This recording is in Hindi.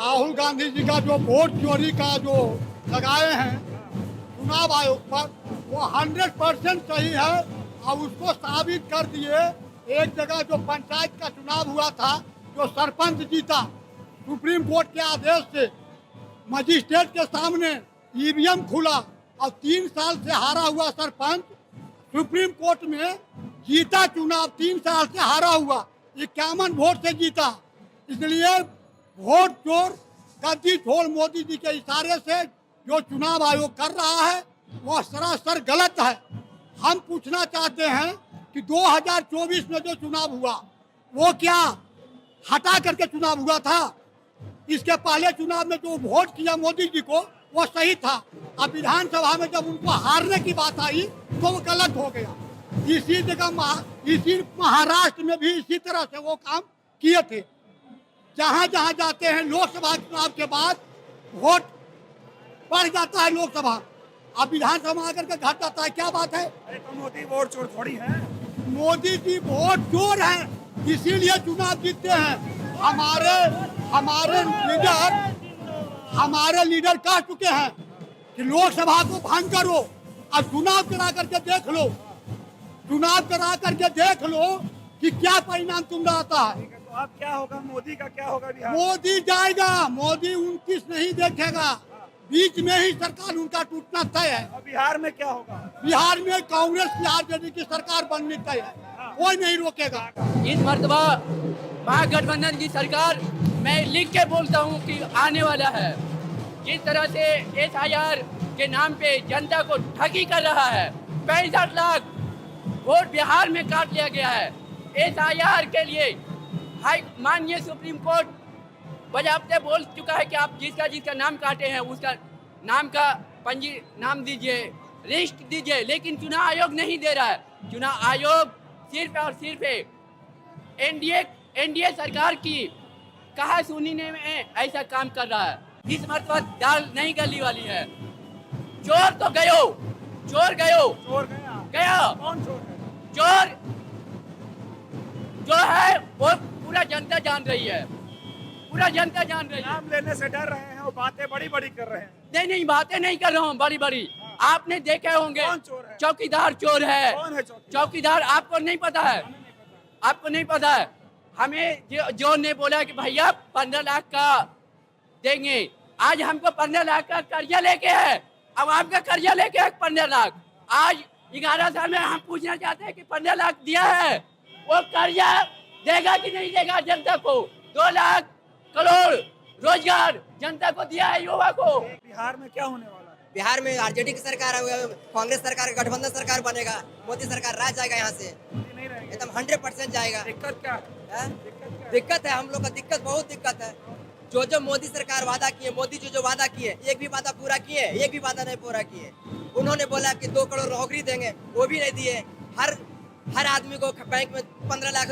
राहुल गांधी जी का जो वोट चोरी का जो लगाए हैं चुनाव आयोग पर, वो 100% सही है और उसको साबित कर दिए। एक जगह जो पंचायत का चुनाव हुआ था, जो सरपंच जीता सुप्रीम कोर्ट के आदेश से, मजिस्ट्रेट के सामने ईवीएम खुला और 3 साल से हारा हुआ सरपंच सुप्रीम कोर्ट में जीता चुनाव, 3 साल से हारा हुआ, 51 वोट से जीता। इसलिए वोट चोर गद्दी छोड़ मोदी जी के इशारे से जो चुनाव आयोग कर रहा है वह सरासर गलत है। हम पूछना चाहते हैं कि 2024 में जो चुनाव हुआ वो क्या हटा करके चुनाव हुआ था? इसके पहले चुनाव में जो वोट किया मोदी जी को वो सही था। अब विधानसभा में जब उनको हारने की बात आई तो वो गलत हो गया। इसी जगह इसी महाराष्ट्र में भी इसी तरह से वो काम किए थे। जहाँ जहाँ जाते हैं लोकसभा चुनाव के बाद वोट बढ़ जाता है लोकसभा, अब विधानसभा आकर के घट जाता है। क्या बात है? अरे तो मोदी वोट चोर थोड़ी है। मोदी जी वोट चोर हैं, इसीलिए चुनाव जीतते हैं। हमारे लीडर कह चुके हैं कि लोकसभा को भंग करो। अब चुनाव करा करके देख लो, चुनाव करा करके देख लो कि क्या परिणाम तुम आता है। तो अब क्या होगा, मोदी का क्या होगा बिहार? मोदी जाएगा, मोदी 29 नहीं देखेगा, बीच में ही सरकार उनका टूटना तय है। और बिहार में क्या होगा? बिहार में कांग्रेस की आरजेडी की सरकार बननी तय है, कोई नहीं रोकेगा। इस मर्तबा महागठबंधन की सरकार, मैं लिख के बोलता हूँ कि आने वाला है। जिस तरह से SIR के नाम पे जनता को ठगी कर रहा है, 65 लाख वोट बिहार में काट लिया गया है। SIR के लिए माननीय सुप्रीम कोर्ट बजाबते बोल चुका है कि आप जिसका नाम काटे हैं उसका नाम का नाम दीजिए, लिस्ट दीजिए, लेकिन चुनाव आयोग नहीं दे रहा है। चुनाव आयोग सिर्फ और सिर्फ एनडीए सरकार की कहा सुनने में ऐसा काम कर रहा है। इस मर्तबा दाल नहीं गली वाली है। चोर तो गयो, चोर गया। गया। कौन चोर है? चोर जो है वो पूरा जनता जान रही है, पूरा जनता जान रही है। नाम लेने से डर रहे हैं, वो बातें बड़ी बड़ी कर रहे हैं। नहीं, बातें नहीं कर रहा हूँ बड़ी बड़ी। आपने देखे होंगे कौन चोर है? चौकीदार चोर है। कौन है चौकीदार? चौकीदार आपको नहीं पता है? आपको नहीं पता है? हमें जो ने बोला कि भैया 15 लाख का देंगे, आज हमको 15 लाख का कर्जा लेके है। अब आपका कर्जा लेके है 15 लाख। आज 11 साल में हम पूछना चाहते हैं कि 15 लाख दिया है, वो कर्जा देगा कि नहीं देगा जनता को? 2 लाख करोड़ रोजगार जनता को दिया है, युवा को। बिहार में क्या होने वाला है? बिहार में आरजेडी की सरकार, कांग्रेस सरकार, गठबंधन सरकार बनेगा। मोदी सरकार राज जाएगा यहाँ से, मोदी नहीं रहेंगे। एकदम 100% जाएगा। दिक्कत क्या है? दिक्कत है, हम लोग का दिक्कत, बहुत दिक्कत है। जो मोदी सरकार वादा किए, मोदी जो वादा किए, एक भी वादा पूरा किए, एक भी वादा नहीं पूरा किए। उन्होंने बोला कि 2 करोड़ नौकरी देंगे, वो भी नहीं दिए। हर आदमी को बैंक में 15 लाख